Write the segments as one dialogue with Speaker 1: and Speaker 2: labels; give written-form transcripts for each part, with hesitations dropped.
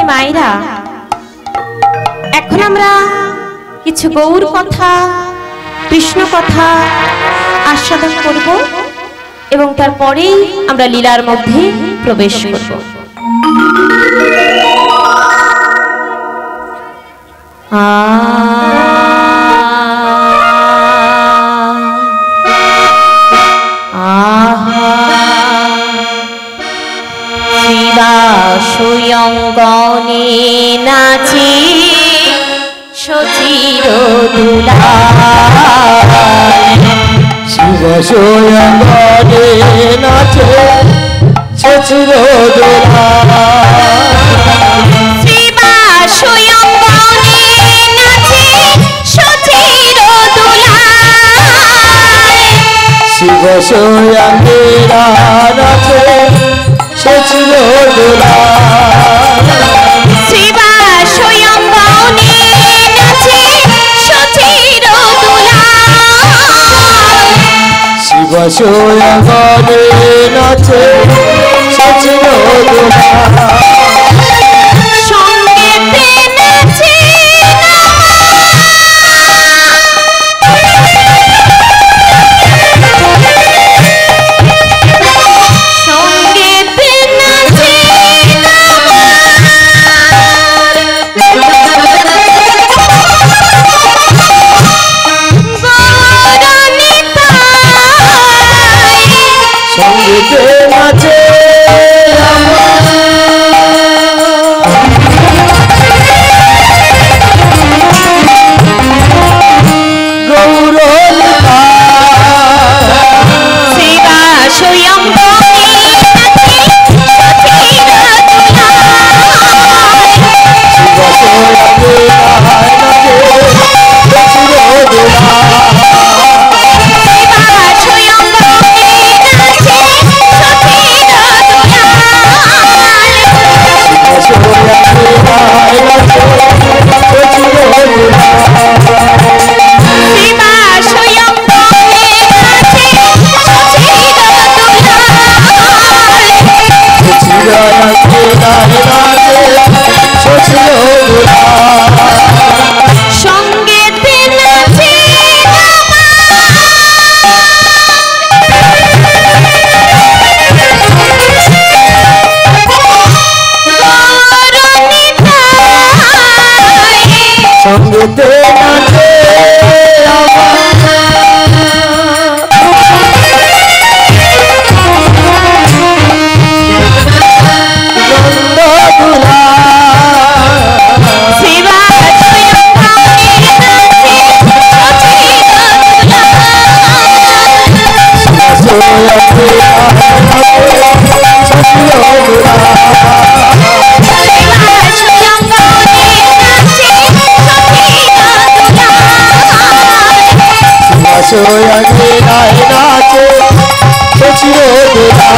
Speaker 1: মায়েরা, এখন আমরা কিছু গৌর কথা, কৃষ্ণ কথা আস্বাদন করব এবং তারপরেই আমরা লীলার মধ্যে প্রবেশ করব। সুয়ঙ্গনে নাচে সচির দুলাল,
Speaker 2: শিব সুয়ঙ্গনে নাচে সচির দুলাল,
Speaker 1: শিব সুয়ঙ্গনে নাচে সচির দুলাল,
Speaker 2: শিব সুয়ঙ্গে নাচে সচির দুলাল,
Speaker 1: শিব সুয়ঙ্গনে নাচে সচির দুলাল,
Speaker 2: শিব সুয়ঙ্গনে নাচে সচির দুলাল,
Speaker 1: সঙ্গেতে নাচে
Speaker 2: সঙ্গীতে নাচে গৌরলিতা,
Speaker 1: শিব সুয়ঙ্গনে নাচে সচির দুলাল,
Speaker 2: শিব সুয়ঙ্গে নাচে সচির
Speaker 1: সঙ্গেতে নাচে
Speaker 2: সঙ্গীতে নাচে
Speaker 1: শিব
Speaker 2: সোয়াঙ্গে নাচে সচির দুলাল,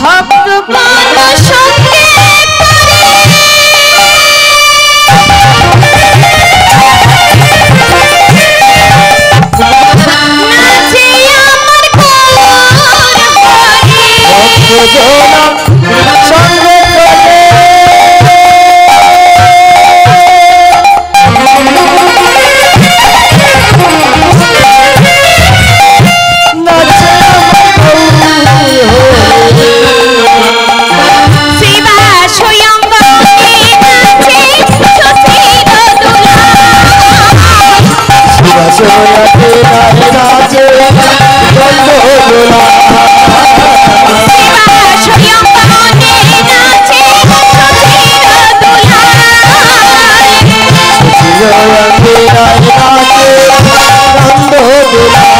Speaker 1: ভক্তগণ সঙ্গে নাচে আমার গৌর হরি,
Speaker 2: ভক্তজনা সঙ্গে করে নাচে আমার গৌর হরি,
Speaker 1: শিব সুয়ঙ্গনে নাচে সচির দুলাল,
Speaker 2: শিব সোয়াঙ্গে নাচে গন্ধ দুলাল,
Speaker 1: শিব সুয়ঙ্গনে নাচে সচির দুলাল,
Speaker 2: সোয়াঙ্গে নাচে গন্ধ দুলাল,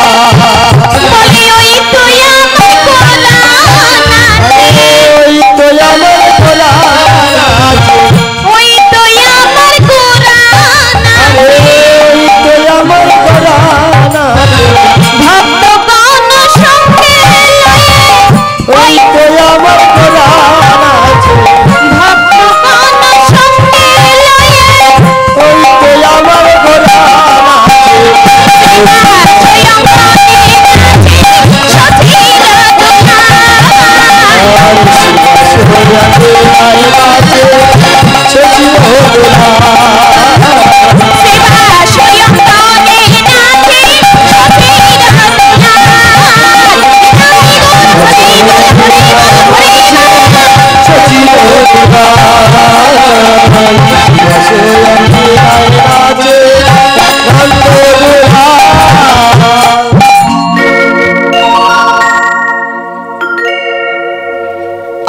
Speaker 1: বলি ওই তুই আমার কোলা নাচে,
Speaker 2: ওই তো আমার কোলা নাচে,
Speaker 1: ওই তুই আমার কোলা নাচে,
Speaker 2: ওই তো আমার কোলা নাচে,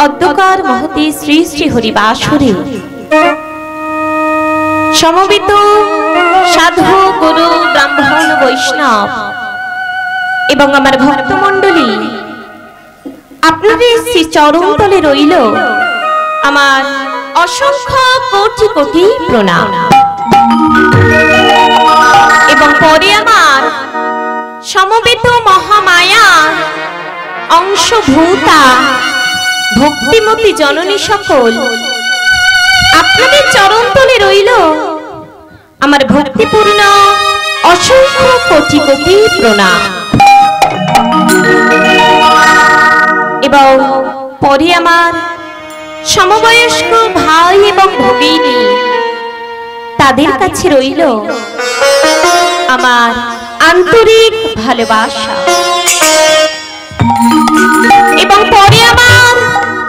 Speaker 1: অদ্যকার মহতি শ্রী শ্রী হরিবাসরে সমবেত সাধু গুরু ব্রাহ্মণ বৈষ্ণব এবং আমার ভক্তমণ্ডলী আপনাদের শ্রী চরণ তলে রইল আমার অসংখ্য কোটি কোটি প্রণাম। এবং পরে আমার সমবেত মহামায়া অংশভূতা ভক্তিমতী জননী সকল আপনাদের চরণ তলে রইল আমার ভক্তিপূর্ণ অসংখ্য কোটি কোটি প্রণাম। এবং পরে আমার সমবয়স্ক ভাই এবং ভগিনী তাদের কাছে রইল আমার আন্তরিক ভালোবাসা। এবং পরে আমার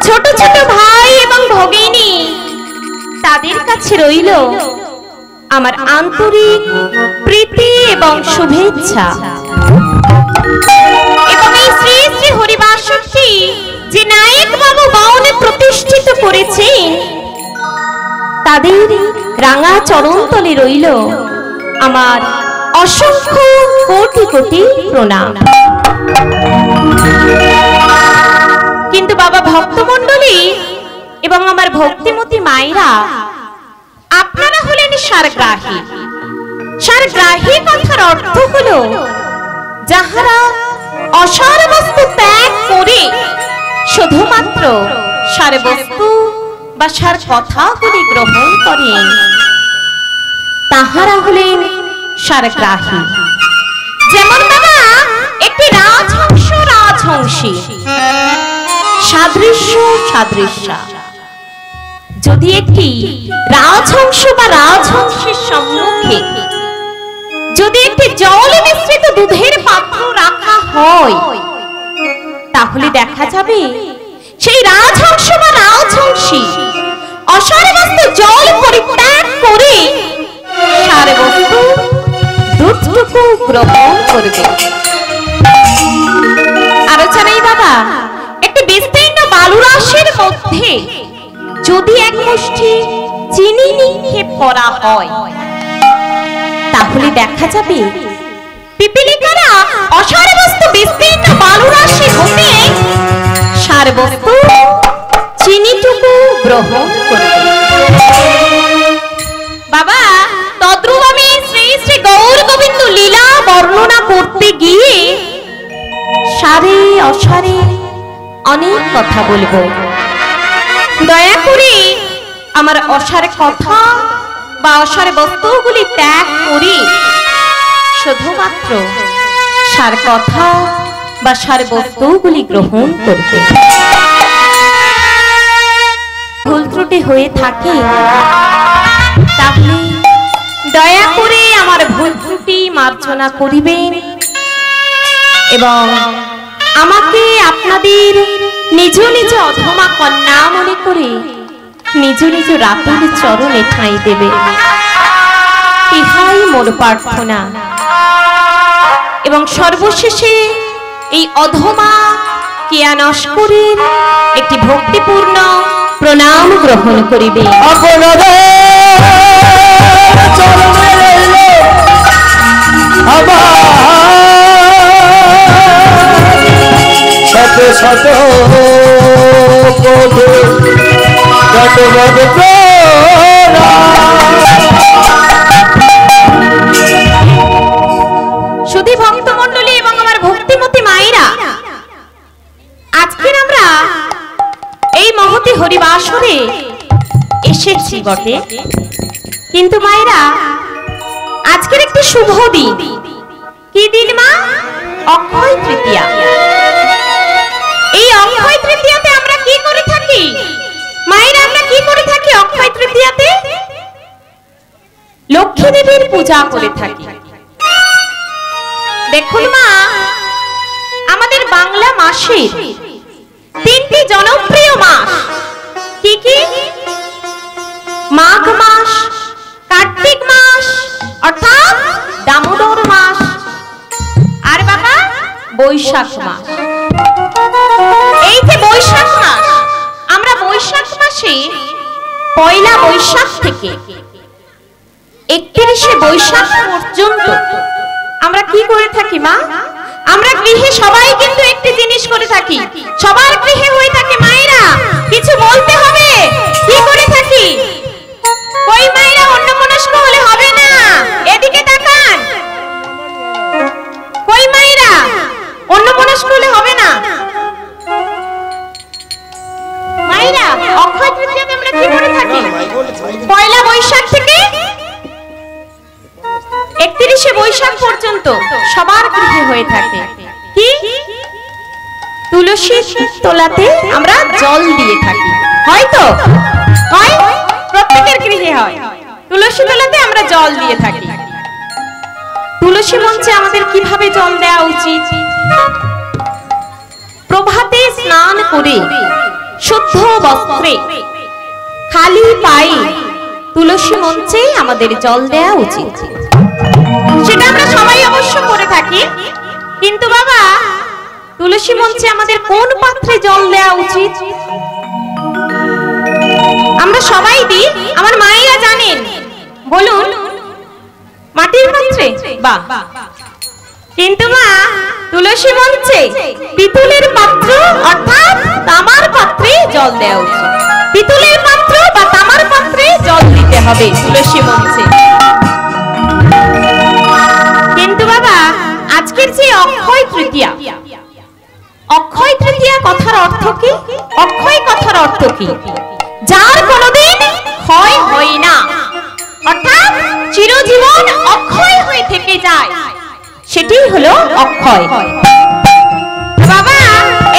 Speaker 1: ছোট ছোট ভাই এবং ভগিনী তাদের কাছে রইল আমার আন্তরিক প্রীতি এবং শুভেচ্ছা। এবং এই শ্রী শ্রী হরিবাসরটি যে নায়ক বাবু বাউনে প্রতিষ্ঠিত করেছেন তাদের রাঙা চরণ তলে রইল আমার অসংখ্য কোটি কোটি প্রণাম। কিন্তু বাবা ভক্তমণ্ডলী এবং আমার ভক্তিমতী মায়েরা আপনারা হলেন সারগ্রাহী। সারগ্রাহী কথার অর্থ হলো যাহারা অসার বস্তু ত্যাগ করে শুধুমাত্র সার বস্তু বা সার কথাগুলি গ্রহণ করেন তাহারা হলেন সারগ্রাহী। যেমন বাবা একটি রাজহংস রাজহংসী সাদৃশ্য সাদৃশ্যা, যদি একটি রাজহংস বা রাজহংসের সম্মুখে যদি একটি জল মিশ্রিত দুধের পাত্র রাখা হয় তাহলে দেখা যাবে সেই রাজহংস বা রাজহংসী অসার বস্তু জল পরিত্যাগ করে সার বস্তু দুধটুকু গ্রহণ করবে। আলোচনাই বাবা একটি বিস্তীর্ণ বালুরাশির মধ্যে যদি এক মুষ্টি চিনি নিক্ষেপ করা হয় তাহলে দেখা যাবে পিপিলিকারা অসার বস্তু বিস্তীর্ণ বালুরাশি হতে সার বস্তু চিনিটুকু গ্রহণ করবে। বাবা তদ্রূপ আমি শ্রী শ্রী গৌর গোবিন্দ লীলা বর্ণনা করতে গিয়ে সারে অসারে অনেক কথা বলবো। দয়া করে আমার অসার কথা বা অসার বস্তুগুলি ত্যাগ করে শুধুমাত্র সার কথা বা সার বস্তুগুলি গ্রহণ করবে। ভুল ত্রুটি হয়ে থাকে তাহলে দয়া করে আমার ভুল ত্রুটি মার্জনা করিবেন এবং আমাকে আপনাদের নিজ নিজ অধমা কন্যা মনে করে নিজ নিজ রাতের চরণে ঠাঁই দেবে। ইহাই মোর প্রার্থনা। এবং সর্বশেষে এই অধমা কিয়া নস্করের একটি ভক্তিপূর্ণ প্রণাম গ্রহণ করিবে।
Speaker 2: শত শত
Speaker 1: শুধু ভক্তমণ্ডলী এবং আমার ভক্তিমতী মায়েরা, আজকের আমরা এই মহতি হরিবাসরে এসেছি বটে, কিন্তু মায়েরা আজকের একটি শুভ দিন। কি দিন মা? অক্ষয় তৃতীয়া। এই অক্ষয় তৃতীয়াতে আমরা কি করে থাকি মায়েরা? আমরা কি করে থাকি অক্ষয় তৃতীয়াতে? লক্ষ্মী দেবীর পূজা করে থাকি। দেখুন মা, আমাদের বাংলা মাসের তিনটি জনপ্রিয় মাস কি কি? মাঘ মাস, কার্তিক মাস অর্থাৎ দামোদর মাস, আর বাবা বৈশাখ মাস। এই যে বৈশাখ মাস, আমরা বৈশাখ মাসে পয়লা বৈশাখ থেকে 31শে বৈশাখ পর্যন্ত আমরা কি করে থাকি মা? আমরা গৃহে সবাই কিন্তু একটি জিনিস করে থাকি, সবার গৃহে হয়ে থাকে মায়েরা, কিছু বলতে হবে। কি করে থাকি? কই মায়েরা অন্যমনস্ক হলে হবে না, এদিকে তাকান। কই মায়েরা অন্যমনস্ক হলে হবে না। মায়েরা অক্ষয় তৃতীয়াতে আমরা কি করে থাকি? পয়লা বৈশাখ থেকে 31শে বৈশাখ পর্যন্ত সবার গৃহে হয়ে থাকে কি? তুলসী তলাতে আমরা জল দিয়ে থাকি, হয়তো হয়, প্রত্যেকের গৃহে হয়। তুলসী তলাতে আমরা জল দিয়ে থাকি। তুলসী মঞ্চে আমাদের কিভাবে জল দেওয়া উচিত? প্রভাতে স্নান করে শুদ্ধ বস্ত্রে খালি পায়ে তুলসী মঞ্চে আমাদের জল দেওয়া উচিত। সেটা আমরা সবাই অবশ্য করে থাকি, কিন্তু বাবা তুলসী মঞ্চে আমাদের কোন পাত্রে জল দেওয়া উচিত? আমরা সবাই দিই, আমার মায়েরা জানেন, বলুন মাটির পাত্রে। বাহ, কিন্তু মা তুলসী মঞ্চে পিতলের পাত্র অর্থাৎ তামার পাত্রে জল দেওয়া উচিত। পিতলের পাত্র বা তামার পাত্রে জল দিতে হবে তুলসী মঞ্চে। কিন্তু বাবা আজকের যে অক্ষয় তৃতীয়া, অক্ষয় তৃতীয়া কথার অর্থ কি? অক্ষয় কথার অর্থ কি? যার কোনোদিন ক্ষয় হয় না, অর্থাৎ চিরজীবন অক্ষয় হয়ে থেকে যায়, সেটাই হলো অক্ষয়। বাবা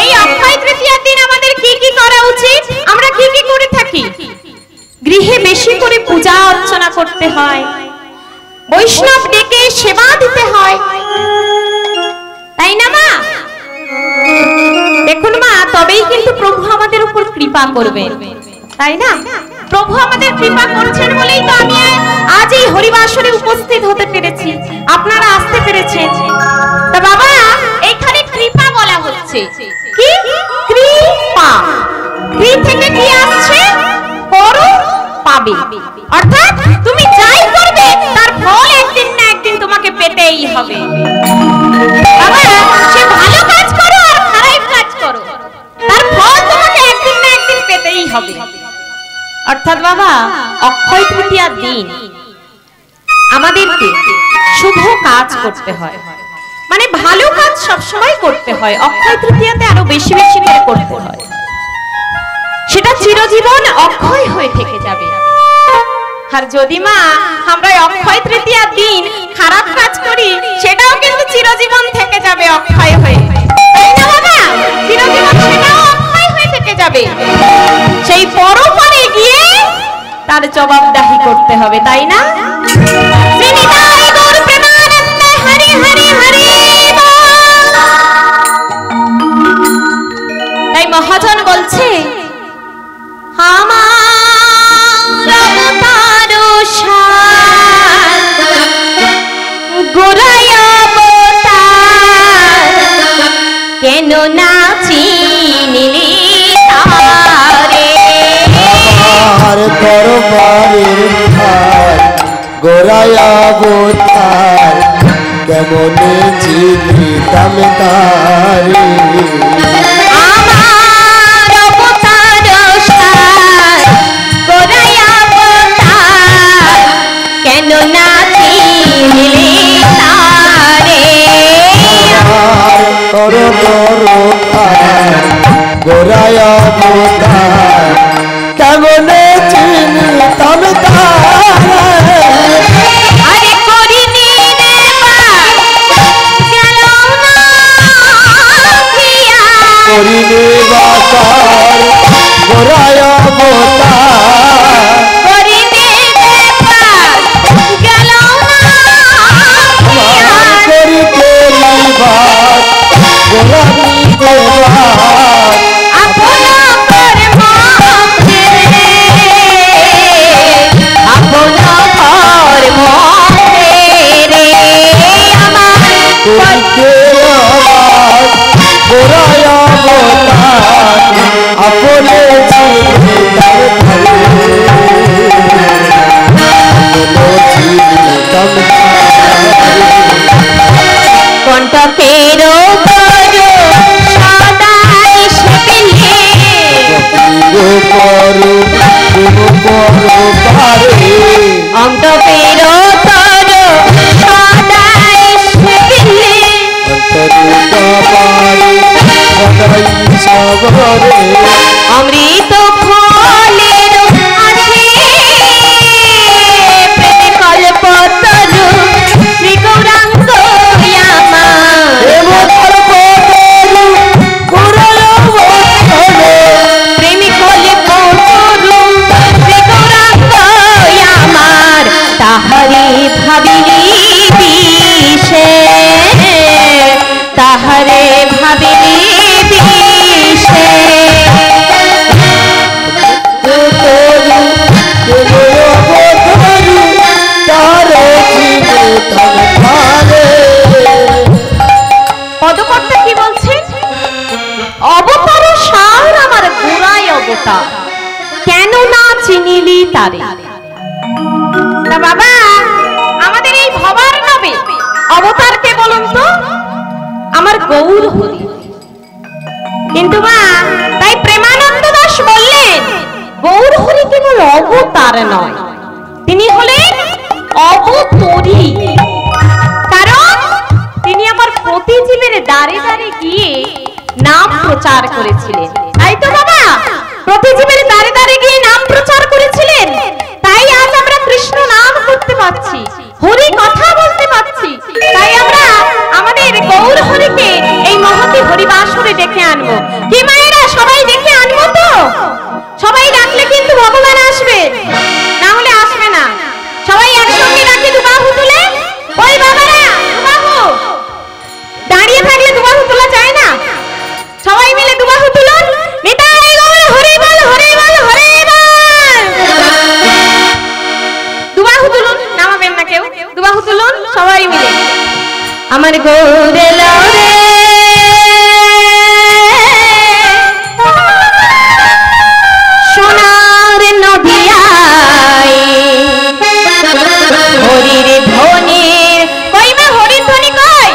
Speaker 1: এই অক্ষয় তৃতীয়ার দিন আমাদের কি কি করা উচিত? আমরা কি কি করে থাকি? গৃহে বেশি করে পূজা অর্চনা করতে হয়, বৈষ্ণব ডেকে সেবা দিতে হয়, তাই না মা? দেখুন মা, তবেই কিন্তু প্রভু আমাদের উপর কৃপা করবেন, তাই না? প্রভু আমাদের কৃপা করছেন বলেই তো আমি আজ এই হরিবাসরে উপস্থিত হতে পেরেছি, আপনারা আসতে পেরেছেন। তা বাবা এখানে কৃপা বলা হচ্ছে কি? কৃপা, কৃ থেকে কি আসছে? করো পাবে, অর্থাৎ তুমি যাই করবে তার ফল একদিন না একদিন তোমাকে পেতেই হবে। বাবা সে ভালো কাজ করো আর খারাপ কাজ করো, তার ফল তোমাকে একদিন না একদিন পেতেই হবে। অর্থাৎ বাবা অক্ষয় তৃতীয়ার দিন আমাদেরকে শুভ কাজ করতে হয়, মানে ভালো কাজ সবসময় করতে হয়, অক্ষয় তৃতীয়াতে আরো বেশি বেশি করে করতে হয়, সেটা চিরজীবন অক্ষয় হয়ে থেকে যাবে। আর যদি মা আমরা অক্ষয় তৃতীয়ার দিন খারাপ কাজ করি, সেটাও কিন্তু চিরজীবন থেকে যাবে অক্ষয় হয়ে, তাই না বাবা? চিরজীবন সেটাও অক্ষয় হয়ে থেকে যাবে, সেই পরপারে গিয়ে তার জবাবদাহি করতে হবে, তাই না? হরি হরি হরি। তাই মহাজন বলছে আমার অবতার সার গোড়ায় অবতার, কেন না চিনিলি তারে?
Speaker 2: আমার দরবারের ধার গোড়ায় অবতার, কেমনে চিনিতাম তারে?
Speaker 1: আমার অবতার সার গোড়ায় অবতার, কেন না চিনিলি তারে?
Speaker 2: আমার দরবারের গোড়ায় অবতার, কেমনে চিনিতাম তারে?
Speaker 1: আরে করিনি রে গেল না দিয়া,
Speaker 2: করিনি বাসার গোড়ায় অবতার,
Speaker 1: করিনি রে গেল না দিয়া,
Speaker 2: করিতে লিবাস গোলামি দেবার,
Speaker 1: আপন কর্ম
Speaker 2: পরপারে
Speaker 1: অন্ত পেরো তর সদাই সেবিলে
Speaker 2: অন্তরে সদাই সবরে
Speaker 1: অমৃত ফলের আছে প্রেমে কল্পতরু শ্রী গৌরাঙ্গ প্রেমে কল্পতরু শ্রী গৌরাঙ্গ আমার তাহারে ভাবিনি বিষে তাহারে ভাবিনি বিষে পদকর্তা কি বলছেন? অবতার সার আমার গোড়াই অবতার, কেন না চিনিলি তারে। না বাবা, আমাদের এই ভবার নবে অবতার কে বলুন তো? আমার গৌর হরি। কিন্তু মা, তাই প্রেমানন্দ দাস বললেন গৌর হরি কেবল অবতার নয়, তিনি হলেন অবতরী। কারণ তিনি আমার প্রতি জীবের দ্বারে দ্বারে গিয়ে নাম প্রচার করেছিলেন। তাই তো বাবা, প্রতি জীবের দ্বারে দ্বারে গিয়ে নাম প্রচার করেছিলেন, তাই আজ আমরা কৃষ্ণ নাম করতে পাচ্ছি, হরি কথা বলতে পাচ্ছি। তাই আমরা আমাদের গৌর হরিকে এই মহতি হরিবাসরে ডেকে আনবো। কি মায়েরা, সবাই ডেকে আনবো তো? সবাই ডাকলে কিন্তু ভগবান আসবে, না হলে আসবে না। সবাই একসঙ্গে ডাকি দুবাহু তুলে। ওই বাবারা, দুবাহু দাঁড়িয়ে থাকলে দুবাহু তোলা যায় না, সবাই মিলে দুবাহু তুলুন। নিতাই গৌর হরি বল, হরি বল, হরি বল। দুবাহু তুলুন, নামাবেন না কেউ, দুবাহু তুলুন সবাই মিলে। আমার গৌরে লরে সোনার নদিয়ায় হরির ধ্বনির, কই মা হরির ধ্বনি কই?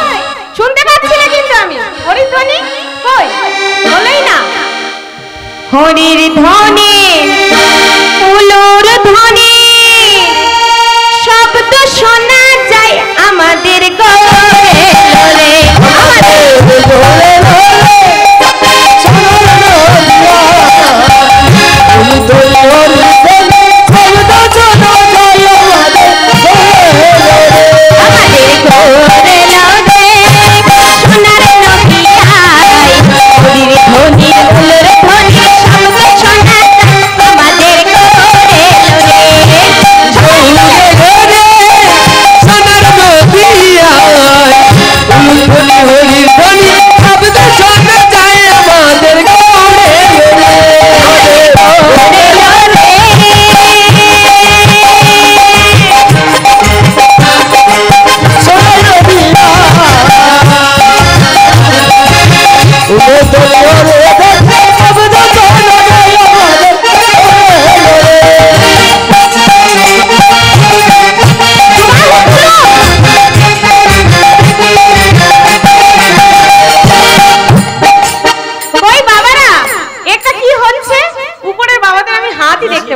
Speaker 1: শুনতে পাচ্ছি না কিন্তু আমি, হরির ধ্বনি কই? বলেই না। হরির ধ্বনি, উলুর ধ্বনি, শব্দ শোনা যায় আমাদের গৌরে লরে। আমাদের
Speaker 2: গৌরে লরে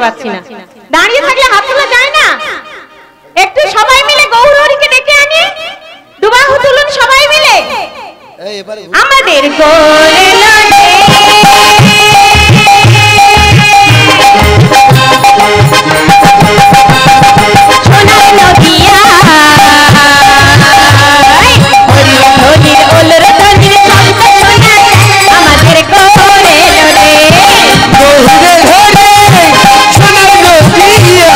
Speaker 1: পাচ্ছি না, দাঁড়িয়ে থাকলে হাত তোলা যায় না। একটু সবাই মিলে গৌর হরিকে ডেকে আনি, দুবাহু তুলুন সবাই মিলে। আমাদের গৌরে লরে সোনার নদিয়া হরি হরির ওলর ধনির শব্দ শোনা আমাদের গৌরে লরে।
Speaker 2: গৌরে ধরে সোনার নদিয়া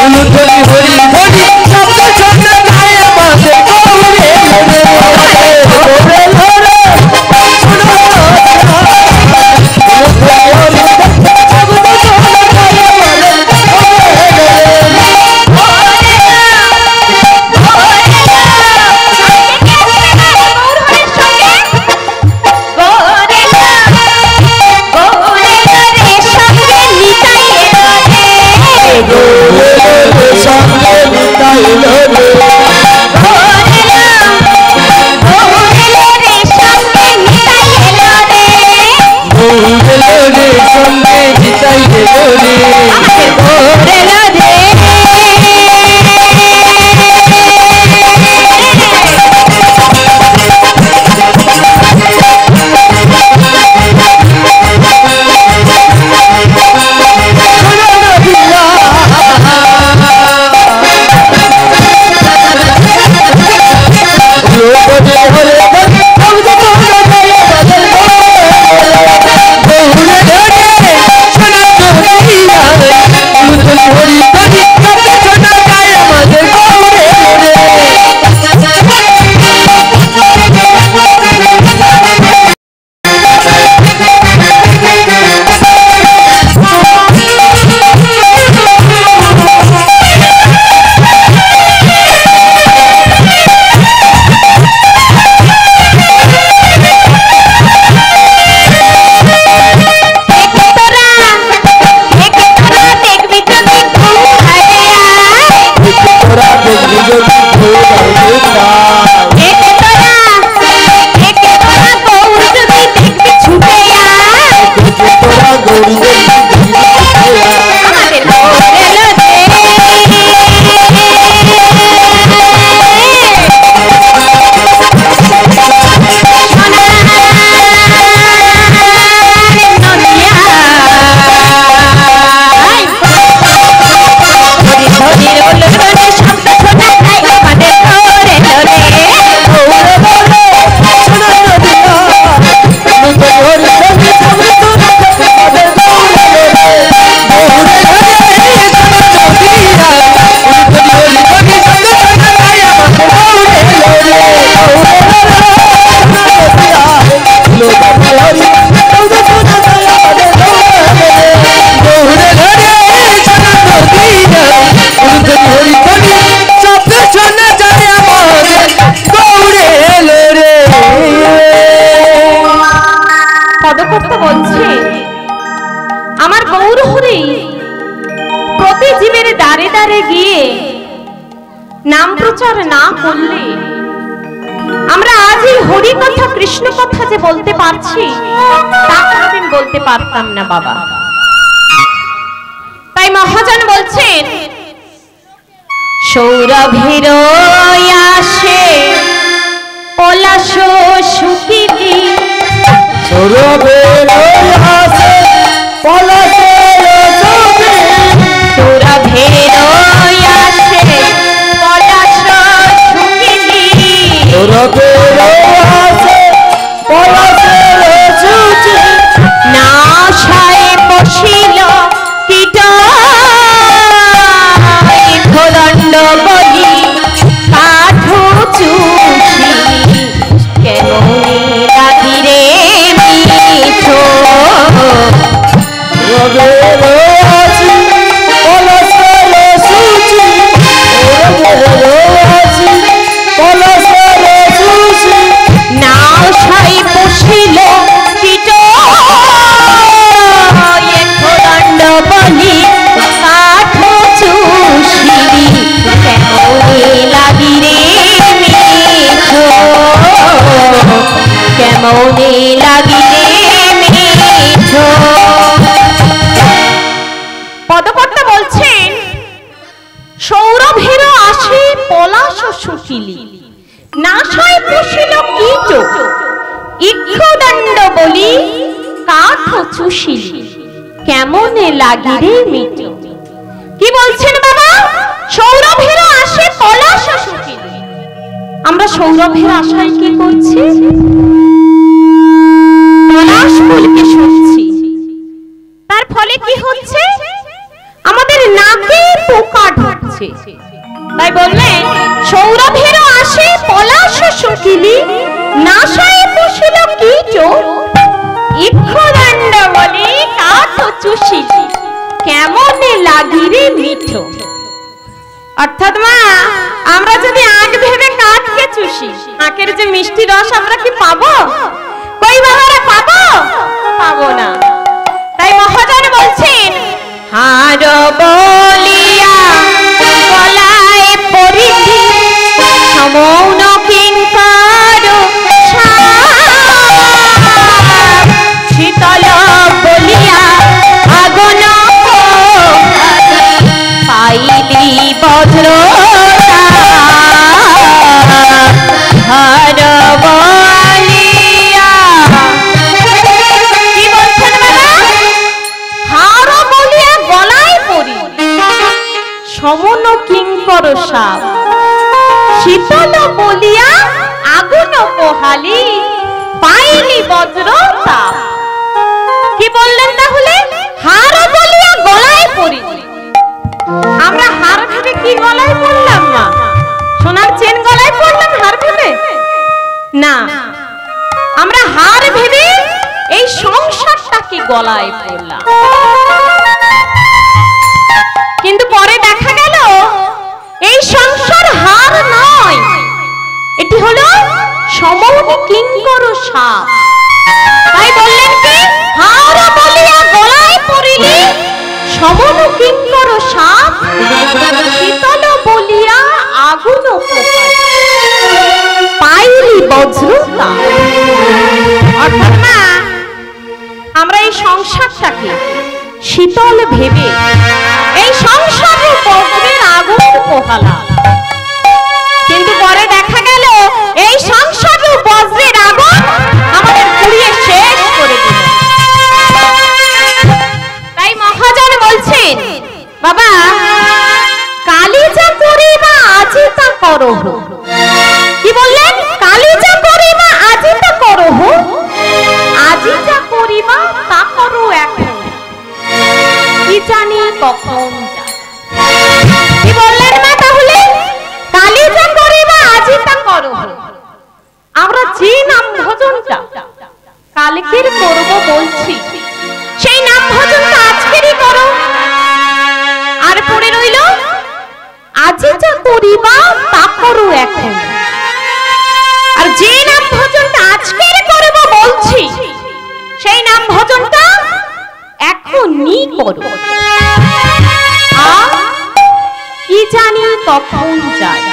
Speaker 2: অনুধরি হরি হরি শব্দ শোনা যায় আমাদের গৌরে লরে। গৌরে ধরে সোনার
Speaker 1: দ্বারে দ্বারে গিয়ে নাম প্রচার না করলে আমরা আজ এই হরি কথা কৃষ্ণ কথা যে বলতে পারছি তা কোনদিন বলতে পারতাম না বাবা। তাই মহাজন বলছেন, সৌরভের আসে পলাশ শুকিলি,
Speaker 2: সৌরভের আসে পলাশের শুকিলি,
Speaker 1: সৌরভের আসে পলাশ শুকিলি,
Speaker 2: সৌরভের আসে পলাশের শুকিলি,
Speaker 1: না সায় বসিল কীট দণ্ড বলি কাঠ চুষি, কেমন লাগি রে মিঠো,
Speaker 2: সৌরভের আসে পলাশের শুকিলি, সৌরভের আসে পলাশের শুকিলি,
Speaker 1: না সাই বসিল কীট দণ্ড বলি কাঠ চুষি, কেমন লাগি রে মিঠো, কেমন লাগি রে মিঠো। পদকর্তা বলছেন, সৌরভের আসে পলাশ শুকিলি, নাশায় বসিল কীট ইক্ষুদণ্ড বলি কাঠ চুষিলি, কেমন লাগি রে মিঠো। কি বলছেন বাবা? সৌরভের আসে পলাশ শুকিলি। আমরা সৌরভের আশায় কি করছি? পলাশ ফুলকে শুনছি, তার ফলে কি হচ্ছে? আমাদের নাকে পোকা ঢুকছে। তাই বললেন, সৌরভের আসে পলাশ শুকিলি, নাশায় বসিল কীট ইক্ষুদণ্ড বলি কাঠ চুষিলি, কেমন লাগি রে মিঠো। অর্থাৎ মা, আমরা যদি আঁক ভেবে কাঠকে চুষি, আঁকের যে মিষ্টি রস আমরা কি পাবো? কই বাবারা পাবো? পাবো না। তাই মহাজন বলছেন, হার বলিয়া গলায় পরিধি সমৌন কিঙ্কর সাপ, শীতল বলিয়া আগুন পাইলি বজ্র হার বলিয়া। কি বলছেন বাবা? হার বলিয়া গলায় পড়ি সমন কিঙ্কর সাপ, শীতল বলিয়া আগুন পোহালি পাইলি বজ্র তাপ। কি বললেন তাহলে? হার বলিয়া গলায় পড়ি। আমরা হার ভেবে কি গলায় পড়লাম? না, সোনার চেন গলায় পড়লাম হার ভেবে? না, আমরা হার ভেবে এই সংসারটাকে গলায় পড়লাম। কিন্তু পরে দেখা গেল এই সংসার হার নয়, এটি হলো সমৌন কিঙ্কর সাপ। তাই বললেন কি? হার বলিয়া গলায় পড়িলি সমন কিঙ্কর সাপ, শীতল বলিয়া আগুন পাইলি বজ্র তাপ। অর্থাৎ মা, আমরা এই সংসারটাকে শীতল ভেবে এই সংসারে বজ্রের আগুন পোহালাম, কিন্তু পরে দেখা গেল এই সংসারে বজ্রের আগুন আমাদের পুড়িয়ে শেষ করে দিল। তাই মহাজন বলছেন, বাবা, কালি যা করিবা আজি তা করহ। কি বললেন? কালি যা করিবা আজি তা করহ, আজি যা করিবা তা করো এখন, কি জানি কখন যা। কি বললেন মা? তাহলে কালি যা করিবা আজি তা করহ। আমরা যে নাম ভজনটা কালকের করব বলছি, সেই নাম ভজনটা আজকেরই করো। আর পড়ে রইল, আজি যা করিবা তা করো এখন। আর যে নাম ভজনটা আজকের করব বলছি, সেই নাম ভজনটা এখনই করো। কখন যায়।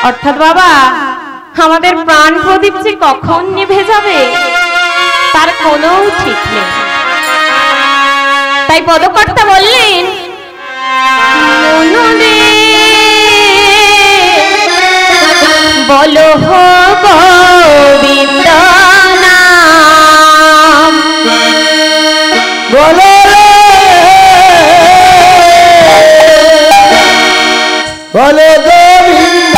Speaker 1: অর্থাৎ বাবা আমাদের প্রাণ প্রদীপ যে কখন নিভে যাবে তার কোনো ঠিক নেই। তাই পদকর্তা বললেন, মনরে বলো হো গোবিন্দ নাম,
Speaker 2: বলো বলো গোবিন্দ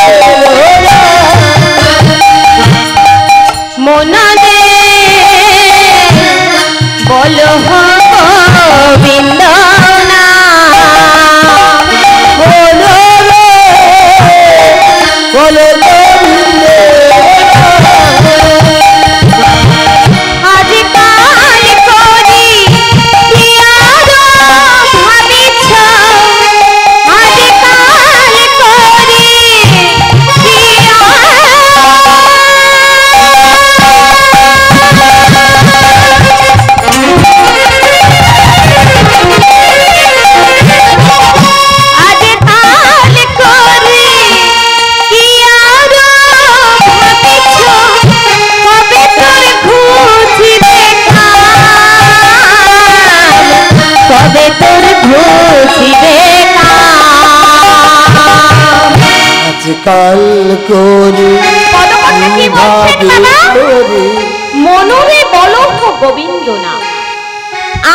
Speaker 1: মনরে বলো হো গোবিন্দ নাম,
Speaker 2: বলো বলো গোবিন্দ
Speaker 1: আজকাল করি কি আরো ভাবিছ, আজকাল করি কি আজকাল করি কি আরো ভাবিছ, কবে তোর ঘুচিবে কাম, কবে তোর ঘুচিবে কাম।
Speaker 2: আজকাল করি
Speaker 1: পদকর্তা কি বলছেন বাবা? মনরে বলো হো গোবিন্দ নাম,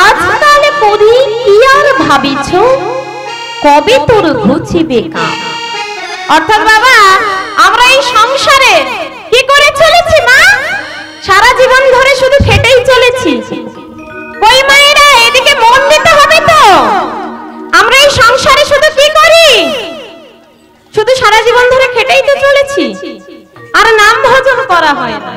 Speaker 1: আজকাল করি কি আর ভাবিছ, কবে তোর ঘুচিবে কাম। অর্থাৎ বাবা আমরা এই সংসারে কি করে চলেছি মা? সারা জীবন ধরে শুধু খেটেই চলেছি। ওই মায়েরা এদিকে মন দিতে হবে তো। আমরা এই সংসারে শুধু কি করি? শুধু সারা জীবন ধরে খেটেই তো চলেছি, আর নাম ভজন করা হয় না।